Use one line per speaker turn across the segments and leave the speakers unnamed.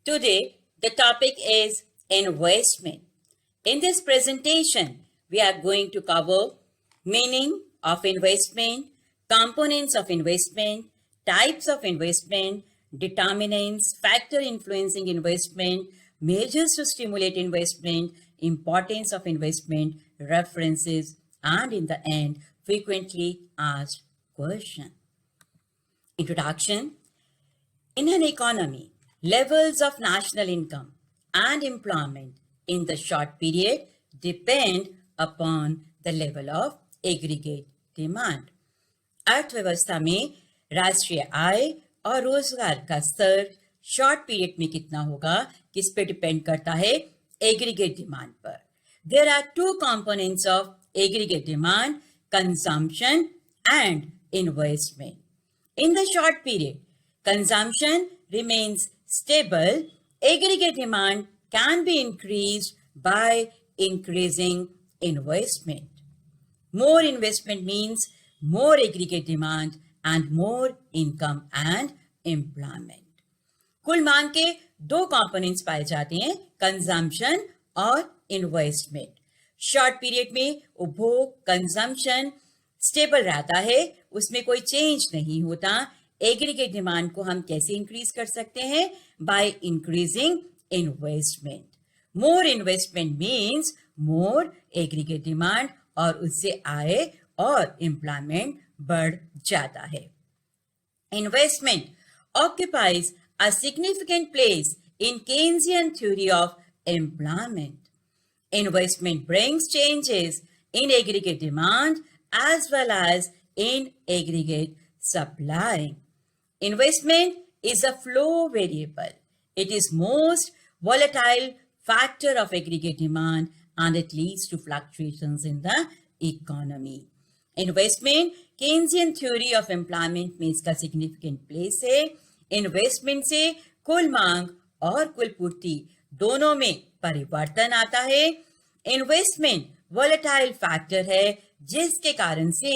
Today, the topic is investment. In this presentation, we are going to cover meaning of investment, components of investment, types of investment, determinants, factor influencing investment, measures to stimulate investment, importance of investment, references, and in the end, frequently asked question. Introduction. In an economy, levels of national income and employment in the short period depend upon the level of aggregate demand. अर्थव्यवस्था में राष्ट्रीय आय और रोजगार का स्तर short period में कितना होगा किस पे डिपेंड करता है एग्रीगेट डिमांड पर. There are two components of aggregate demand, consumption and investment. In the short period consumption remains stable. Aggregate demand can be increased by increasing investment. More investment means more aggregate demand and more income and employment. कुल मांग के दो components पाए जाते हैं, consumption और investment. Short period में उपभोग कंजम्पशन स्टेबल रहता है, उसमें कोई चेंज नहीं होता. एग्रीगेट डिमांड को हम कैसे इंक्रीज कर सकते हैं? By increasing investment. More investment means more aggregate demand और उससे आय और एम्प्लॉयमेंट बढ़ जाता है. Investment occupies a significant place in Keynesian theory of employment. Investment brings changes in aggregate demand as well as in aggregate supply. Investment is a flow variable. It is most volatile factor of aggregate demand and it leads to fluctuations in the economy. Investment, Keynesian theory of employment में इसका significant place है. Investment से कुल मांग और कुल पूर्ति दोनों में परिवर्तन आता है. Investment volatile factor है जिसके कारण से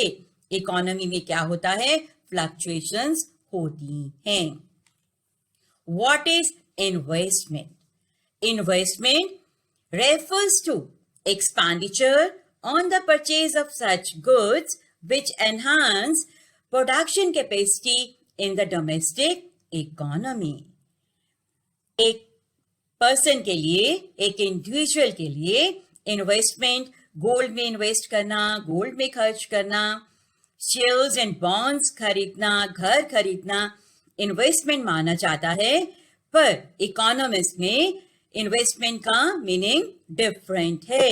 इकोनॉमी में क्या होता है? फ्लक्चुएशंस होती हैं. What is investment? Investment refers to expenditure on the purchase of such goods which enhance production capacity in the domestic economy. एक पर्सन के लिए, एक इंडिविजुअल के लिए इन्वेस्टमेंट गोल्ड में इन्वेस्ट करना, गोल्ड में खर्च करना, शेयर्स एंड बॉन्ड्स खरीदना, घर खरीदना इन्वेस्टमेंट माना जाता है. पर इकोनॉमिस्ट में इन्वेस्टमेंट का मीनिंग डिफरेंट है.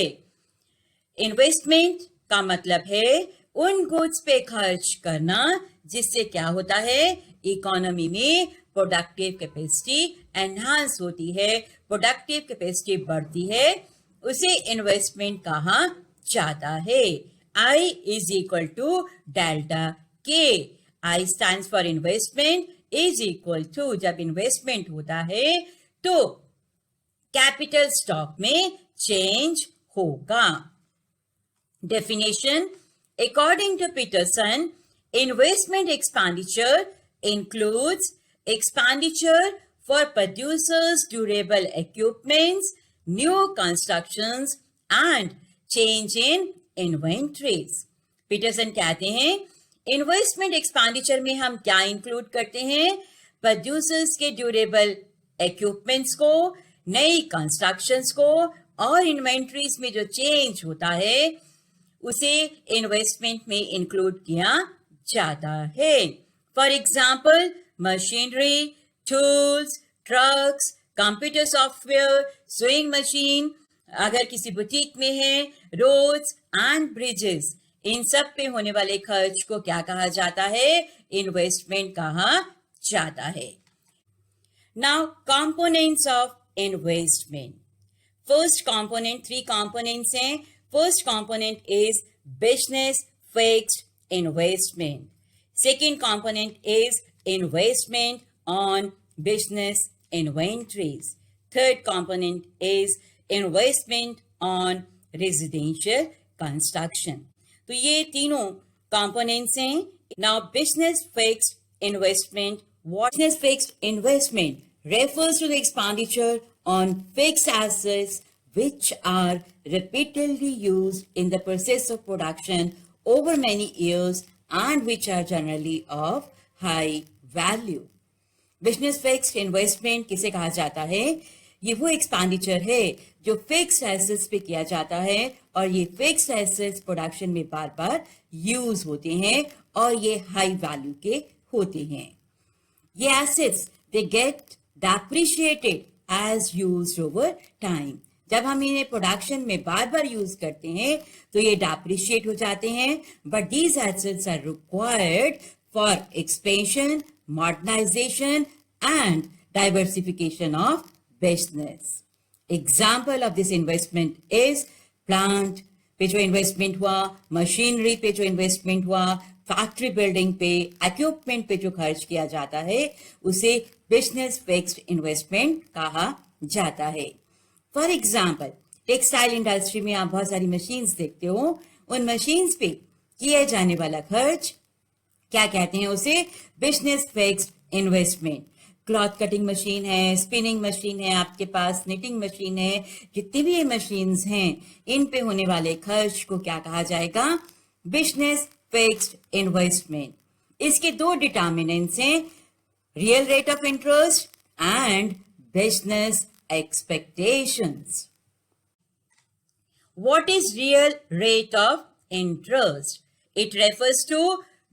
इन्वेस्टमेंट का मतलब है उन गुड्स पे खर्च करना जिससे क्या होता है? इकोनॉमी में प्रोडक्टिव कैपेसिटी एनहांस होती है, प्रोडक्टिव कैपेसिटी बढ़ती है, उसे इन्वेस्टमेंट कहा जाता है. I is equal to delta K. I stands for investment is equal to, जब इन्वेस्टमेंट होता है तो कैपिटल स्टॉक में चेंज होगा. Definition. According to Peterson, investment expenditure includes expenditure for producers' durable equipments, new constructions and change in inventories. Peterson कहते हैं investment expenditure में हम क्या इंक्लूड करते हैं? प्रोड्यूसर्स के ड्यूरेबल इक्विपमेंट्स को, नई कंस्ट्रक्शंस को और इन्वेंट्रीज में जो चेंज होता है उसे इन्वेस्टमेंट में इंक्लूड किया जाता है. For example machinery, tools, trucks, computer software, swing machine, अगर किसी बुटीक में है, रोड्स एंड ब्रिजेस, इन सब पे होने वाले खर्च को क्या कहा जाता है? इन्वेस्टमेंट कहा जाता है. Now components of investment. First component, 3 components हैं. First component is business fixed investment. Second component is investment on business inventories. Third component is investment on residential construction. तो ये तीनों कंपोनेंट्स हैं. Now business fixed investment. What business fixed investment refers to the expenditure on fixed assets which are repeatedly used in the process of production over many years and which are generally of high value. Business fixed investment किसे कहा जाता है? ये वो expenditure है जो fixed assets पे किया जाता है और ये फिक्स्ड एसेट्स प्रोडक्शन में बार बार यूज होते हैं और ये हाई वैल्यू के होते हैं. ये assets they get depreciated as used over time. जब हम इन्हें प्रोडक्शन में बार बार यूज करते हैं तो ये डेप्रिशिएट हो जाते हैं. But these assets are required for expansion, modernization and diversification of business. Example of this investment is plant पे जो investment हुआ, machinery पे जो investment हुआ, factory building पे, equipment पे जो खर्च किया जाता है, उसे business fixed investment कहा जाता है. For example, टेक्सटाइल इंडस्ट्री में आप बहुत सारी मशीन्स देखते हो. उन मशीन्स पे किए जाने वाला खर्च क्या कहते हैं? उसे business fixed investment. Cloth cutting machine है, स्पिनिंग मशीन है, आपके पास निटिंग मशीन है, जितनी भी ये मशीन्स हैं, इन पे होने वाले खर्च को क्या कहा जाएगा? Business fixed investment. इसके दो डिटर्मिनेंट्स हैं, real rate of interest and business expectations. What is real rate of interest? It refers to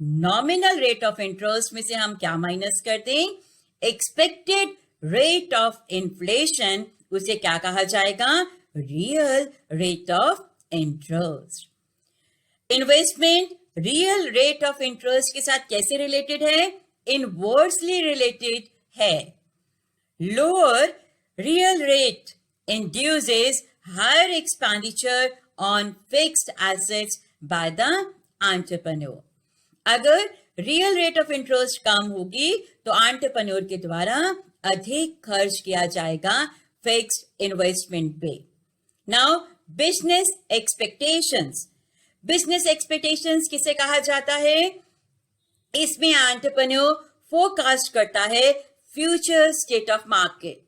nominal rate of interest में से हम क्या माइनस कर दें? एक्सपेक्टेड रेट ऑफ इन्फ्लेशन, उसे क्या कहा जाएगा? Real rate of interest. Investment real rate of interest के साथ कैसे रिलेटेड है? इनवर्सली रिलेटेड है. Lower real rate induces higher expenditure on fixed assets by the entrepreneur. अगर रियल रेट ऑफ इंटरेस्ट कम होगी तो एंटरप्रेन्योर के द्वारा अधिक खर्च किया जाएगा फिक्स्ड इन्वेस्टमेंट पे. Now business expectations. Business expectations किसे कहा जाता है? इसमें एंटरप्रेन्योर फोरकास्ट करता है फ्यूचर स्टेट ऑफ मार्केट,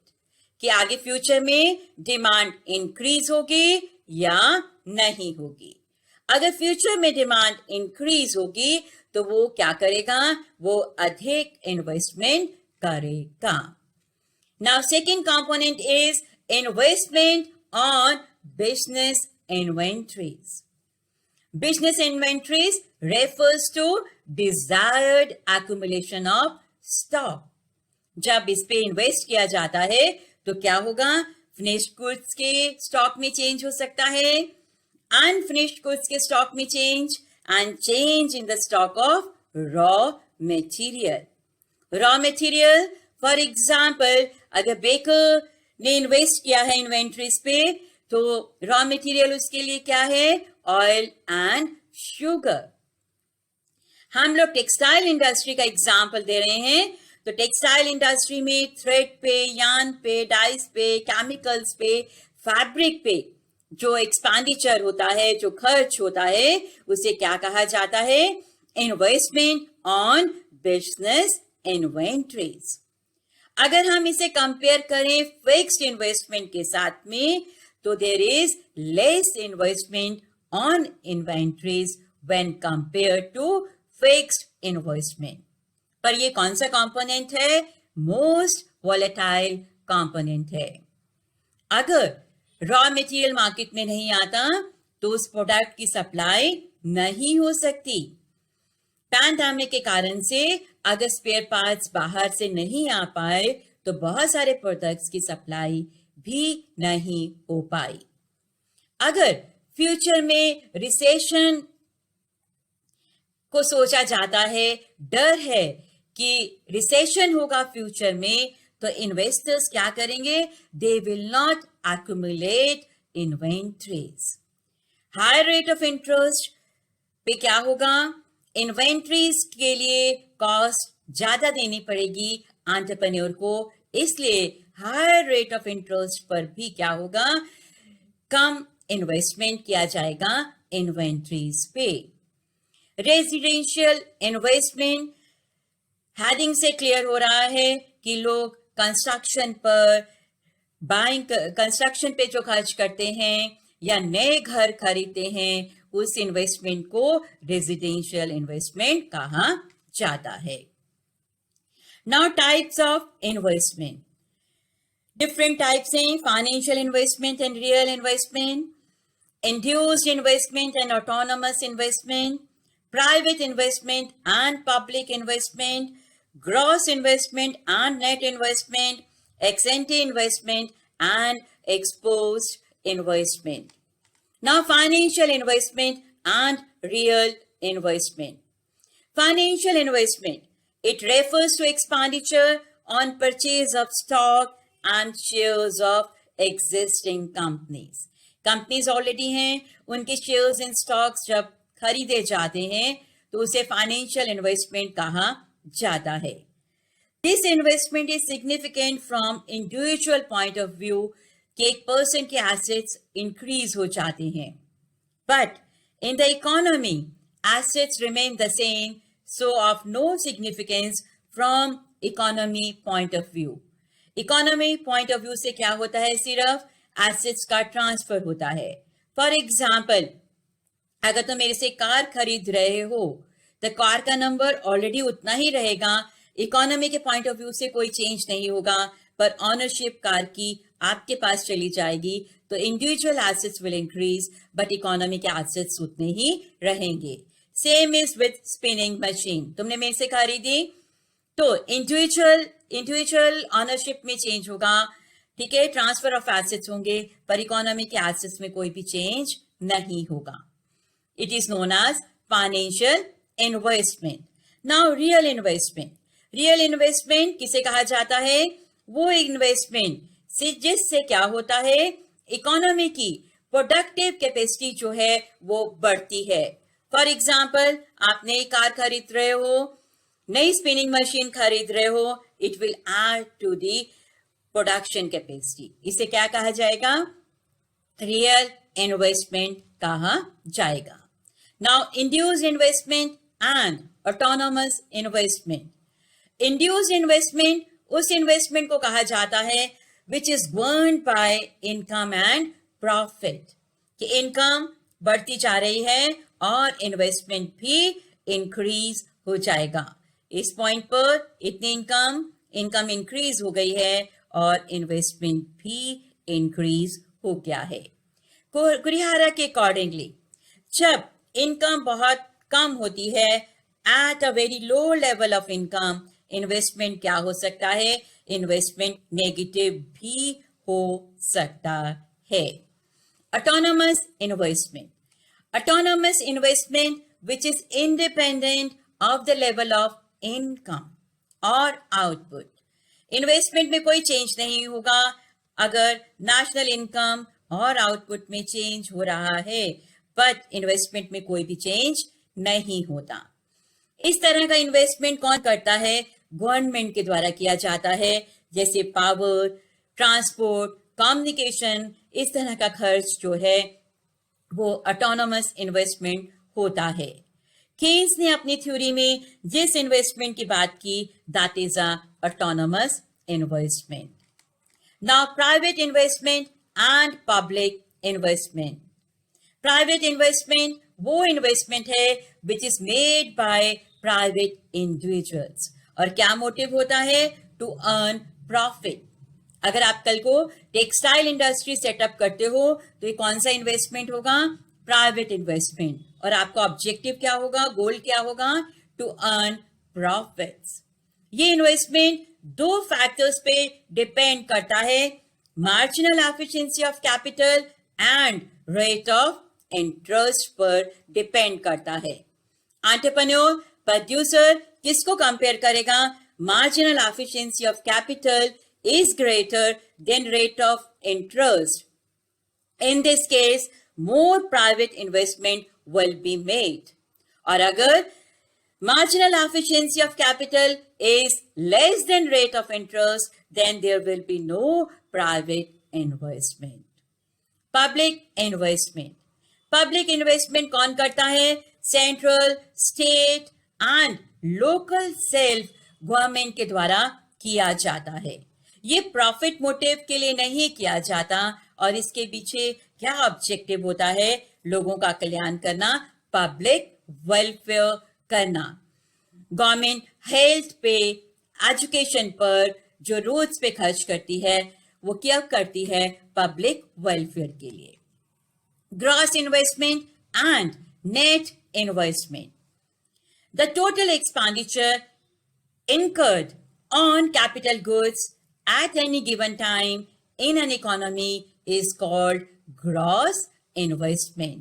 कि आगे फ्यूचर में डिमांड इंक्रीज होगी या नहीं होगी. अगर फ्यूचर में डिमांड इंक्रीज होगी तो वो क्या करेगा? वो अधिक इन्वेस्टमेंट करेगा. Now second component is investment on business inventories. Business inventories refers to desired accumulation of stock. जब इस पे इन्वेस्ट किया जाता है तो क्या होगा? फिनिश्ड गुड्स के स्टॉक में चेंज हो सकता है, अनफिनिश्ड गुड्स के स्टॉक में change, and change in the stock of raw material. Raw material, for example, अगर बेकर ने इन्वेस्ट किया है इन्वेंट्रीज पे तो रॉ मटेरियल उसके लिए क्या है? Oil and sugar. हम लोग टेक्सटाइल इंडस्ट्री का एग्जांपल दे रहे हैं तो टेक्सटाइल इंडस्ट्री में थ्रेड पे, यार्न पे, डाइस पे, केमिकल्स पे, फैब्रिक पे जो एक्सपेंडिचर होता है, जो खर्च होता है, उसे क्या कहा जाता है? Investment on business inventories. अगर हम इसे कंपेयर करें फिक्स्ड इन्वेस्टमेंट के साथ में तो there is less investment on inventories when compare to fixed investment. पर ये कौन सा कंपोनेंट है? मोस्ट वोलेटाइल कंपोनेंट है. अगर रॉ मटेरियल मार्केट में नहीं आता तो उस प्रोडक्ट की सप्लाई नहीं हो सकती. पैंडेमिक के कारण से अगर स्पेयर पार्ट्स बाहर से नहीं आ पाए तो बहुत सारे प्रोडक्ट्स की सप्लाई भी नहीं हो पाई. अगर फ्यूचर में रिसेशन को सोचा जाता है, डर है कि रिसेशन होगा फ्यूचर में, तो इन्वेस्टर्स क्या करेंगे? They will not accumulate inventories. High rate of interest पे क्या होगा? इन्वेंट्रीज के लिए कॉस्ट ज्यादा देनी पड़ेगी एंटरप्रेन्योर को, इसलिए हाई रेट ऑफ इंटरेस्ट पर भी क्या होगा? कम इन्वेस्टमेंट किया जाएगा इन्वेंट्रीज पे. रेजिडेंशियल इन्वेस्टमेंट हेडिंग से क्लियर हो रहा है कि लोग कंस्ट्रक्शन पर, बाइंग कंस्ट्रक्शन पे जो खर्च करते हैं या नए घर खरीदते हैं, उस इन्वेस्टमेंट को रेजिडेंशियल इन्वेस्टमेंट कहा जाता है। Now types of investment, different types हैं, financial investment and real investment, induced investment and autonomous investment, private investment and public investment, gross investment and net investment, ex ante investment and exposed investment. Now financial investment and real investment. Financial investment, it refers to expenditure on purchase of stock and shares of existing companies. Companies already हैं, उनके shares in stocks जब खरीदे जाते हैं तो उसे financial investment कहा जाता है। This investment is significant from individual point of view कि एक पर्सन के एसेट्स इंक्रीज हो जाते हैं, but in the economy assets remain the same, so of no significance from economy point of view. Economy point of view से क्या होता है, सिर्फ एसेट्स का ट्रांसफर होता है। फॉर एग्जाम्पल, अगर तुम मेरे से कार खरीद रहे हो तो कार का नंबर ऑलरेडी उतना ही रहेगा, इकोनॉमी के पॉइंट ऑफ व्यू से कोई चेंज नहीं होगा, पर ऑनरशिप कार की आपके पास चली जाएगी, तो individual assets will increase but economy के एसेट्स उतने ही रहेंगे। Same is with spinning machine, तुमने मेरे से खरीदी तो इंडिविजुअल ऑनरशिप में चेंज होगा, ठीक है, ट्रांसफर ऑफ एसेट्स होंगे, पर इकोनॉमी के एसेट्स में कोई भी चेंज नहीं होगा। It is known as financial investment. Now real investment, real investment किसे कहा जाता है, वो इन्वेस्टमेंट से जिससे क्या होता है, इकोनॉमी की प्रोडक्टिव कैपेसिटी जो है वो बढ़ती है। फॉर एग्जाम्पल, आप नई कार खरीद रहे हो, नई स्पिनिंग मशीन खरीद रहे हो, it will add to the production capacity, इसे क्या कहा जाएगा, रियल इन्वेस्टमेंट कहा जाएगा। Now induced investment and autonomous investment. Induced investment उस इन्वेस्टमेंट को कहा जाता है which is earned by income and profit, कि इनकम बढ़ती जा रही है और इन्वेस्टमेंट भी इंक्रीज हो जाएगा। इस पॉइंट पर इतनी इनकम इंक्रीज हो गई है और इन्वेस्टमेंट भी इंक्रीज हो गया है। कुरिहारा के अकॉर्डिंगली, जब इनकम बहुत कम होती है, at a very low level of income, investment क्या हो सकता है, इन्वेस्टमेंट नेगेटिव भी हो सकता है। Autonomous investment, autonomous investment which is independent of the level of income और आउटपुट। इन्वेस्टमेंट में कोई चेंज नहीं होगा अगर नेशनल इनकम और आउटपुट में चेंज हो रहा है, बट इन्वेस्टमेंट में कोई भी चेंज नहीं होता। इस तरह का इन्वेस्टमेंट कौन करता है, गवर्नमेंट के द्वारा किया जाता है, जैसे पावर, ट्रांसपोर्ट, कम्युनिकेशन, इस तरह का खर्च जो है वो ऑटोनोमस इन्वेस्टमेंट होता है। केन्स ने अपनी थ्योरी में जिस इन्वेस्टमेंट की बात की, that is a autonomous investment. Now private investment and public investment. Private investment वो इन्वेस्टमेंट है which is made by private individuals, और क्या मोटिव होता है, टू अर्न प्रॉफिट। अगर आप कल को टेक्सटाइल इंडस्ट्री सेटअप करते हो तो ये कौन सा इन्वेस्टमेंट होगा, प्राइवेट इन्वेस्टमेंट, और आपका ऑब्जेक्टिव क्या होगा, गोल क्या होगा, टू अर्न प्रॉफिट्स। ये इन्वेस्टमेंट दो फैक्टर्स पे डिपेंड करता है, marginal efficiency of capital and rate of interest पर डिपेंड करता है। एंटरप्रेन्योर, प्रोड्यूसर किसको कंपेयर करेगा, marginal efficiency of capital is greater than rate of interest. In this case, more private investment will be made. और अगर marginal efficiency of capital is less than rate of interest, then there will be no private investment. Public investment. Public investment कौन करता है, central, state and local self government के द्वारा किया जाता है। ये प्रॉफिट मोटिव के लिए नहीं किया जाता और इसके पीछे क्या ऑब्जेक्टिव होता है? लोगों का कल्याण करना, पब्लिक वेलफेयर करना। गवर्नमेंट हेल्थ पे, एजुकेशन पर जो रोड्स पे खर्च करती है वो क्या करती है? पब्लिक वेलफेयर के लिए। Gross investment and net investment, the total expenditure incurred on capital goods at any given time in an economy is called gross investment.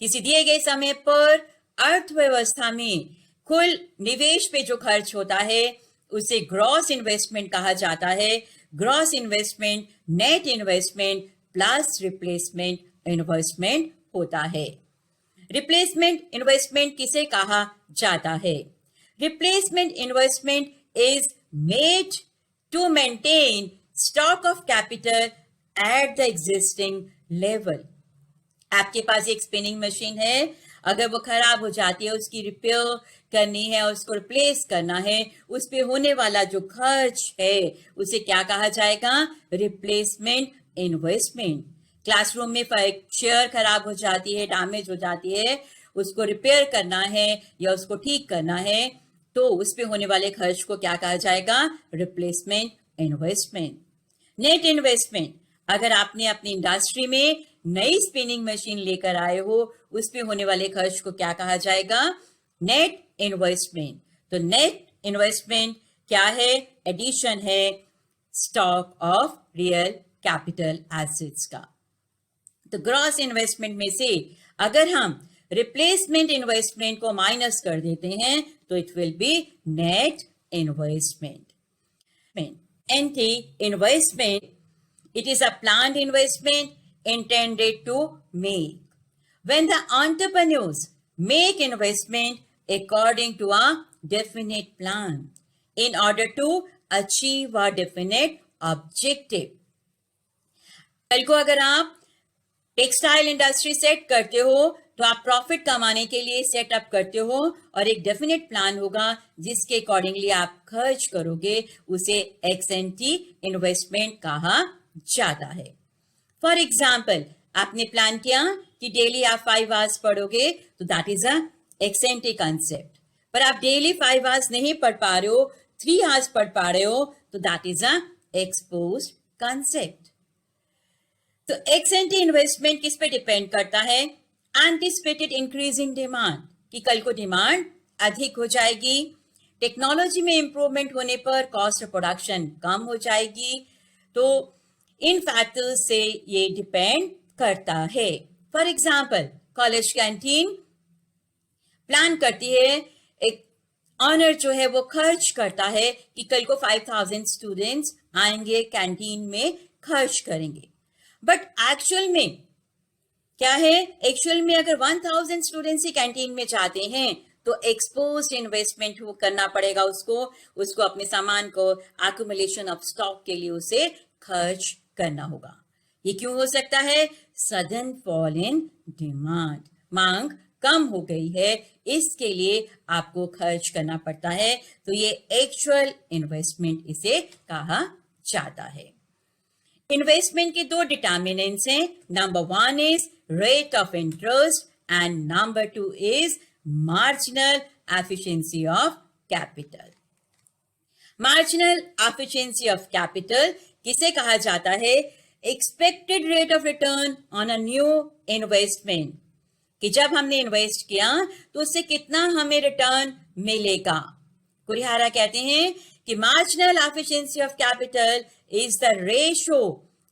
किसी दिए गए समय पर अर्थव्यवस्था में कुल निवेश पे जो खर्च होता है उसे ग्रॉस इन्वेस्टमेंट कहा जाता है। Gross investment net investment plus replacement investment होता है। रिप्लेसमेंट इन्वेस्टमेंट किसे कहा जाता है? Replacement investment is made to maintain stock of capital at the existing level. आपके पास एक स्पिनिंग मशीन है, अगर वो खराब हो जाती है, उसकी रिपेयर करनी है, उसको रिप्लेस करना है, उस पे होने वाला जो खर्च है उसे क्या कहा जाएगा? Replacement investment. क्लासरूम में चेयर खराब हो जाती है, डैमेज हो जाती है, उसको रिपेयर करना है या उसको ठीक करना है, तो उस पे होने वाले खर्च को क्या कहा जाएगा? Replacement investment. नेट इन्वेस्टमेंट, अगर आपने अपनी इंडस्ट्री में नई स्पिनिंग मशीन लेकर आए हो, उस पे होने वाले खर्च को क्या कहा जाएगा? Net investment. तो नेट इन्वेस्टमेंट क्या है? एडिशन है stock of real capital assets का। तो ग्रॉस इन्वेस्टमेंट में से अगर हम रिप्लेसमेंट इन्वेस्टमेंट को माइनस कर देते हैं तो it will be net investment. Anti investment, it is a planned investment intended to make. When the entrepreneurs make investment according to a definite plan in order to achieve a definite objective. कल को अगर आप textile industry set करते हो तो आप profit कमाने के लिए सेटअप करते हो और एक डेफिनेट प्लान होगा जिसके अकॉर्डिंगली आप खर्च करोगे, उसे एक्स-एंटी इन्वेस्टमेंट कहा जाता है। फॉर एग्जाम्पल, आपने प्लान किया कि डेली आप 5 आवर्स पढ़ोगे तो that is a x-anti concept, पर आप डेली 5 आवर्स नहीं पढ़ पा रहे हो, 3 आवर्स पढ़ पा रहे हो, तो that is a exposed concept. तो एक्स-एंटी इन्वेस्टमेंट किस पे डिपेंड करता है? एंटिसिपेटेड इंक्रीज इन डिमांड, कि कल को डिमांड अधिक हो जाएगी, टेक्नोलॉजी में इंप्रूवमेंट होने पर कॉस्ट ऑफ प्रोडक्शन कम हो जाएगी, तो इन फैक्टर्स से ये डिपेंड करता है। For example, college canteen plan करती है, एक ऑनर जो है वो खर्च करता है कि कल को 5000 स्टूडेंट्स आएंगे, कैंटीन में खर्च करेंगे, बट एक्चुअल में क्या है? एक्चुअल में अगर 1000 स्टूडेंट्स ही कैंटीन में जाते हैं तो एक्सपोज्ड इन्वेस्टमेंट करना पड़ेगा उसको अपने सामान को एक्यूमुलेशन ऑफ स्टॉक के लिए उसे खर्च करना होगा। ये क्यों हो सकता है? सडन फॉल इन डिमांड, मांग कम हो गई है, इसके लिए आपको खर्च करना पड़ता है, तो ये एक्चुअल इन्वेस्टमेंट इसे कहा जाता है। इन्वेस्टमेंट के 2 डिटर्मिनेंट्स हैं, number 1 is rate of interest and number 2 is marginal efficiency of capital. Marginal efficiency of capital किसे कहा जाता है? Expected rate of return on a new investment, कि जब हमने इन्वेस्ट किया तो उससे कितना हमें रिटर्न मिलेगा। कुरिहारा कहते हैं कि marginal efficiency of capital is the ratio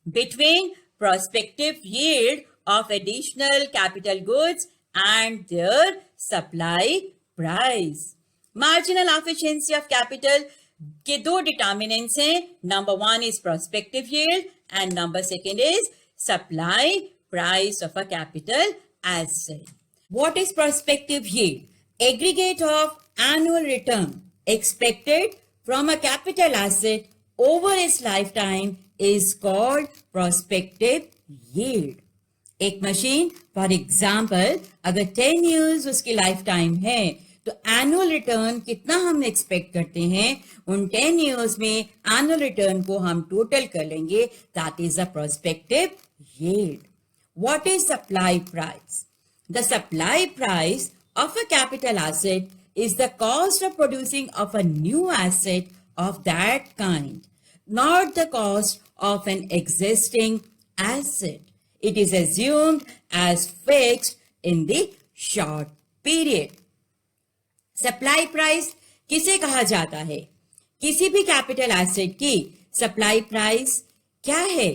between prospective yield of additional capital goods and their supply price. Marginal efficiency of capital के 2 डिटर्मिनेंट्स हैं, number 1 is prospective yield and number 2 is supply price of a capital asset. What is prospective yield? Aggregate of annual return expected from a capital asset over its lifetime is called prospective yield. एक machine for example अगर 10 years उसकी life time है तो annual return कितना हम expect करते हैं, उन 10 years में एनुअल रिटर्न को हम टोटल कर लेंगे, that is the prospective yield. What is supply price? The supply price of a capital asset is the cost of producing of a new asset of that kind, not the cost of an existing asset. It is assumed as fixed in the short period. Supply price किसे कहा जाता है? किसी भी capital asset की supply price क्या है?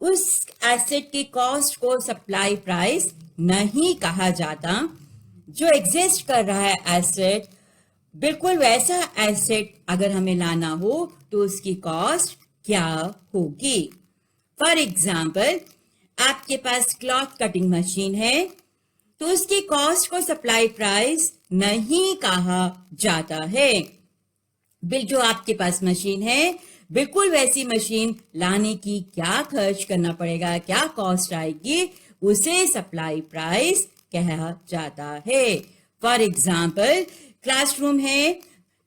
उस एसेट की कॉस्ट को सप्लाई प्राइस नहीं कहा जाता. जो एग्जिस्ट कर रहा है एसेट, बिल्कुल वैसा एसेट अगर हमें लाना हो तो उसकी कॉस्ट क्या होगी? फॉर एग्जाम्पल, आपके पास क्लॉथ कटिंग मशीन है, तो उसकी कॉस्ट को सप्लाई प्राइस नहीं कहा जाता है. जो आपके पास मशीन है, बिल्कुल वैसी मशीन लाने की क्या खर्च करना पड़ेगा, क्या कॉस्ट आएगी, उसे सप्लाई प्राइस कहा जाता है. फॉर एग्जाम्पल, क्लासरूम है,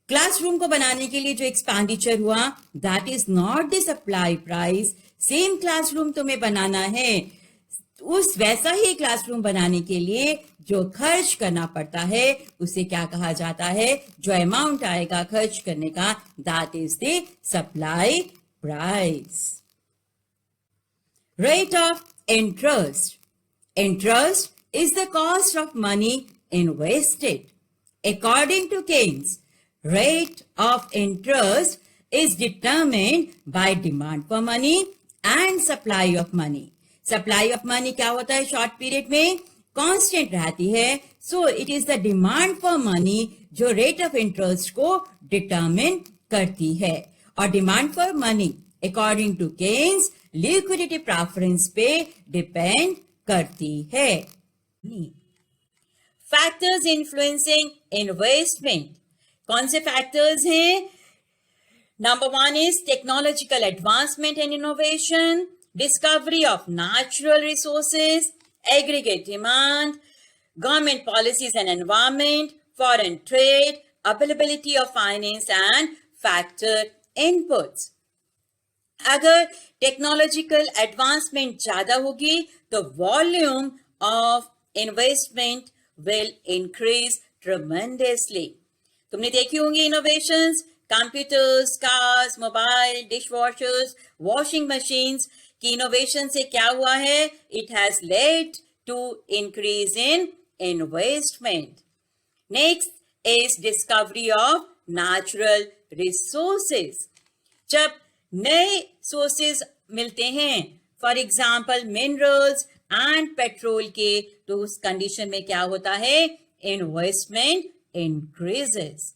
क्लासरूम को बनाने के लिए जो एक्सपेंडिचर हुआ, that is not the supply price. Same classroom तुम्हें बनाना है, उस वैसा ही क्लासरूम बनाने के लिए जो खर्च करना पड़ता है उसे क्या कहा जाता है? जो अमाउंट आएगा खर्च करने का, that is the supply price. Rate of interest. Interest is the cost of money invested. According to Keynes, rate of interest is determined by demand for money and supply of money. Supply of money क्या होता है? Short period में constant रहती है. So it is the demand for money जो rate of interest को determine करती है. और demand for money according to Keynes liquidity preference पे डिपेंड करती है. Factors influencing investment. कौन से फैक्टर्स हैं? Number 1 is technological advancement and innovation, discovery of natural resources, aggregate demand, government policies and environment, foreign trade, availability of finance and factor inputs. अगर technological advancement ज्यादा होगी तो volume of investment will increase tremendously. तुमने देखी होंगी innovations, computers, cars, mobile, dishwashers, washing machines की innovation से क्या हुआ है? It has led to increase in investment. Next is discovery of natural resources. जब नए सोर्सेज मिलते हैं, for example minerals and petrol के, तो उस कंडीशन में क्या होता है? Investment increases.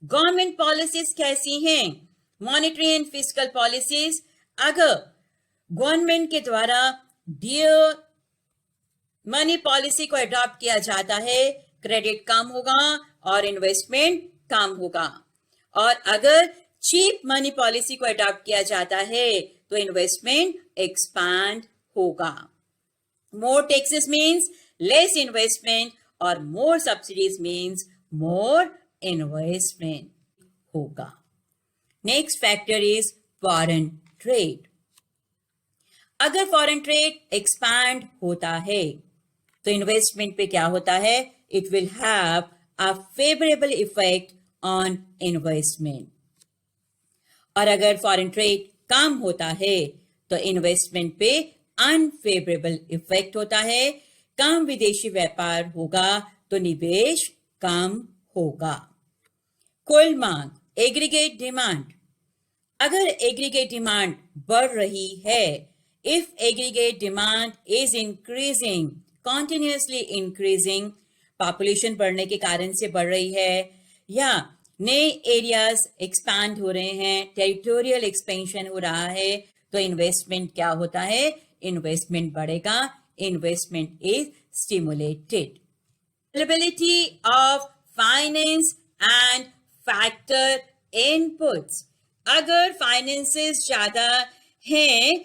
गवर्नमेंट पॉलिसीज कैसी हैं? Monetary and fiscal policies. अगर गवर्नमेंट के द्वारा डियर मनी पॉलिसी को अडॉप्ट किया जाता है, क्रेडिट कम होगा और इन्वेस्टमेंट कम होगा. और अगर चीप मनी पॉलिसी को अडॉप्ट किया जाता है तो इन्वेस्टमेंट एक्सपैंड होगा. मोर टैक्सेस मीन्स लेस इन्वेस्टमेंट और मोर सब्सिडीज मीन्स मोर इन्वेस्टमेंट होगा. Next factor is foreign trade. अगर फॉरेन ट्रेड एक्सपैंड होता है तो इन्वेस्टमेंट पे क्या होता है? It will have a favourable effect on investment. और अगर फॉरेन ट्रेड कम होता है तो इन्वेस्टमेंट पे अनफेवरेबल इफेक्ट होता है. कम विदेशी व्यापार होगा तो निवेश कम होगा. कुल मांग, एग्रीगेट डिमांड. अगर एग्रीगेट डिमांड बढ़ रही है, if aggregate demand is increasing, continuously increasing, population बढ़ने के कारण से बढ़ रही है, या नए एरियाज एक्सपैंड हो रहे हैं, टेरिटोरियल एक्सपेंशन हो रहा है, तो इन्वेस्टमेंट क्या होता है? इन्वेस्टमेंट बढ़ेगा. Investment is stimulated. Availability of finance and factor inputs. अगर फाइनेंसेस ज्यादा हैं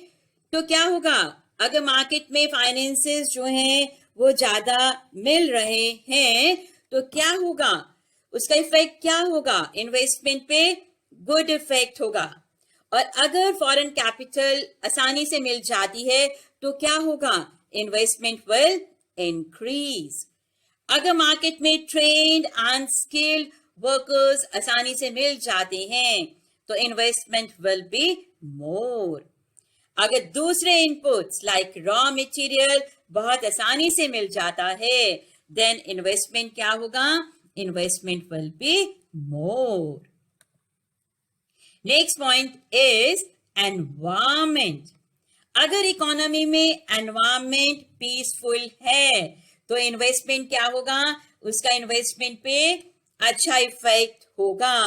तो क्या होगा? अगर मार्केट में फाइनेंसेस जो हैं वो ज्यादा मिल रहे हैं तो क्या होगा? उसका इफेक्ट क्या होगा? इन्वेस्टमेंट पे गुड इफेक्ट होगा। और अगर फॉरेन कैपिटल आसानी से मिल जाती है तो क्या होगा? Investment will increase. अगर मार्केट में ट्रेन्ड एंड स्किल्ड वर्कर्स आसानी से मिल जाते हैं तो इन्वेस्टमेंट विल बी मोर। अगर दूसरे इनपुट्स लाइक रॉ मटेरियल बहुत आसानी से मिल जाता है देन इन्वेस्टमेंट क्या होगा? Investment will be more. Next point is environment. अगर इकोनॉमी में एनवायरमेंट पीसफुल है तो इन्वेस्टमेंट क्या होगा? उसका इन्वेस्टमेंट पे अच्छा इफेक्ट होगा।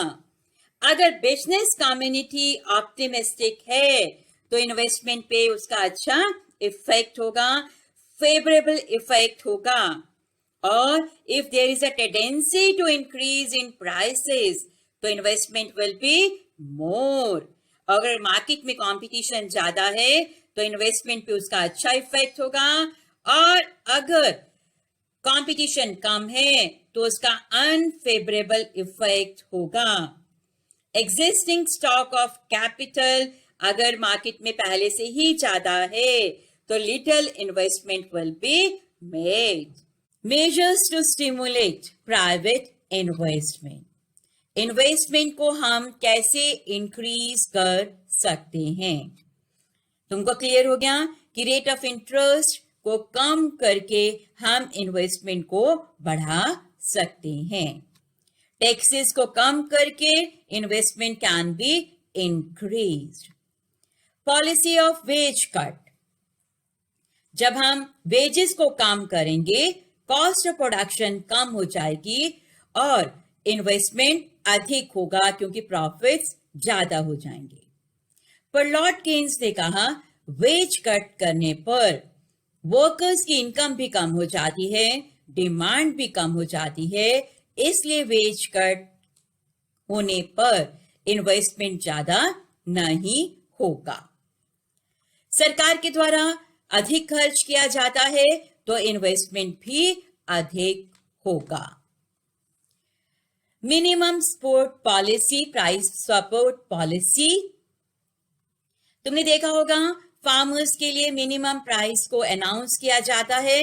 अगर बिजनेस कम्युनिटी ऑप्टिमिस्टिक है तो इन्वेस्टमेंट पे उसका अच्छा इफेक्ट होगा, फेवरेबल इफेक्ट होगा। और if there is a tendency to increase in prices तो इन्वेस्टमेंट विल बी मोर। अगर मार्केट में कंपटीशन ज्यादा है तो इन्वेस्टमेंट पे उसका अच्छा इफेक्ट होगा, और अगर कंपटीशन कम है तो उसका अनफेवरेबल इफेक्ट होगा। एग्जिस्टिंग स्टॉक ऑफ कैपिटल अगर मार्केट में पहले से ही ज्यादा है तो little investment will be made. Measures to stimulate private investment. Investment को हम कैसे इंक्रीज कर सकते हैं? तुमको क्लियर हो गया कि रेट ऑफ इंटरेस्ट को कम करके हम इन्वेस्टमेंट को बढ़ा सकते हैं। टैक्सेस को कम करके investment can be increased. Policy of ways cut. जब हम वेजेस को कम करेंगे कॉस्ट ऑफ प्रोडक्शन कम हो जाएगी और इन्वेस्टमेंट अधिक होगा क्योंकि प्रॉफिट्स ज्यादा हो जाएंगे। पर लॉर्ड केन्स ने कहा वेज कट करने पर वर्कर्स की इनकम भी कम हो जाती है, डिमांड भी कम हो जाती है, इसलिए वेज कट होने पर इन्वेस्टमेंट ज्यादा नहीं होगा। सरकार के द्वारा अधिक खर्च किया जाता है तो इन्वेस्टमेंट भी अधिक होगा। Minimum support policy, price support policy. तुमने देखा होगा फार्मर्स के लिए मिनिमम प्राइस को अनाउंस किया जाता है।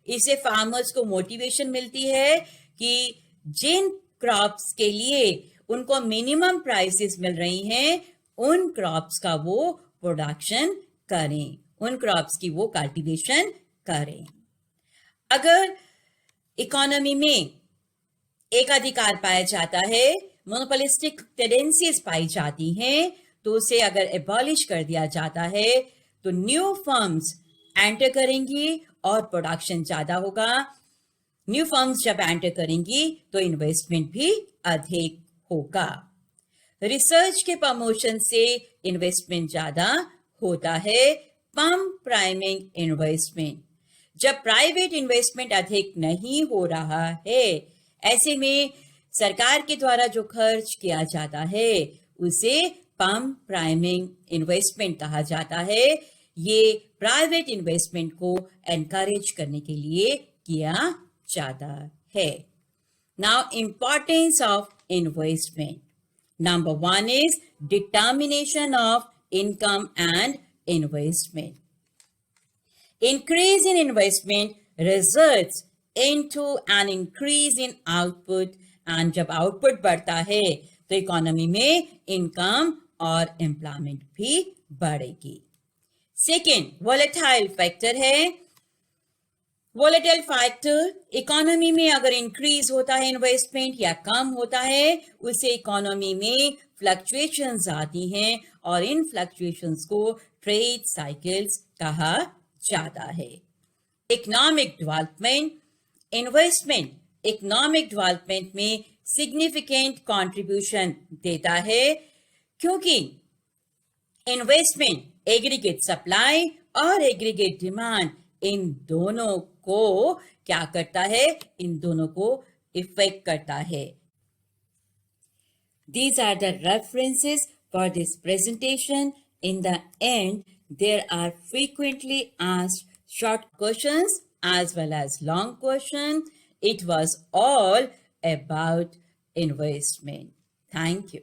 इससे फार्मर्स को मोटिवेशन मिलती है कि जिन क्रॉप्स के लिए उनको मिनिमम प्राइसेस मिल रही हैं उन क्रॉप्स का वो प्रोडक्शन करें, उन क्रॉप्स की वो कल्टीवेशन करें। अगर इकोनॉमी में एक अधिकार पाया जाता है, मोनोपोलिस्टिक टेंडेंसीज पाई जाती हैं, तो उसे अगर एबॉलिश कर दिया जाता है तो न्यू फर्म्स एंटर करेंगी और प्रोडक्शन ज्यादा होगा। न्यू फर्म्स जब एंटर करेंगी तो इन्वेस्टमेंट भी अधिक होगा। रिसर्च के प्रमोशन से इन्वेस्टमेंट ज्यादा होता है। Pump priming investment. जब प्राइवेट इन्वेस्टमेंट अधिक नहीं हो रहा है ऐसे में सरकार के द्वारा जो खर्च किया जाता है उसे पम्प प्राइमिंग इन्वेस्टमेंट कहा जाता है। ये प्राइवेट इन्वेस्टमेंट को एनकरेज करने के लिए किया जाता है। Now importance of investment. Number 1 is determination of income and investment. Increase in investment results into an increase in output, and जब आउटपुट बढ़ता है तो इकोनॉमी में इनकम और एम्प्लॉयमेंट भी बढ़ेगी। सेकेंड वोलेटाइल फैक्टर है। वोलेटाइल फैक्टर इकोनॉमी में अगर इंक्रीज होता है इन्वेस्टमेंट या कम होता है उससे इकोनॉमी में फ्लक्चुएशंस आती हैं और इन फ्लक्चुएशंस को ट्रेड साइकिल्स कहा जाता है। Economic development. Investment economic development में सिग्निफिकेंट कंट्रीब्यूशन देता है क्योंकि इन्वेस्टमेंट एग्रीगेट सप्लाई और एग्रीगेट डिमांड इन दोनों को क्या करता है? इन दोनों को इफेक्ट करता है। These are the references for this presentation. In the end, there are frequently asked short questions as well as long questions. It was all about investment. Thank you.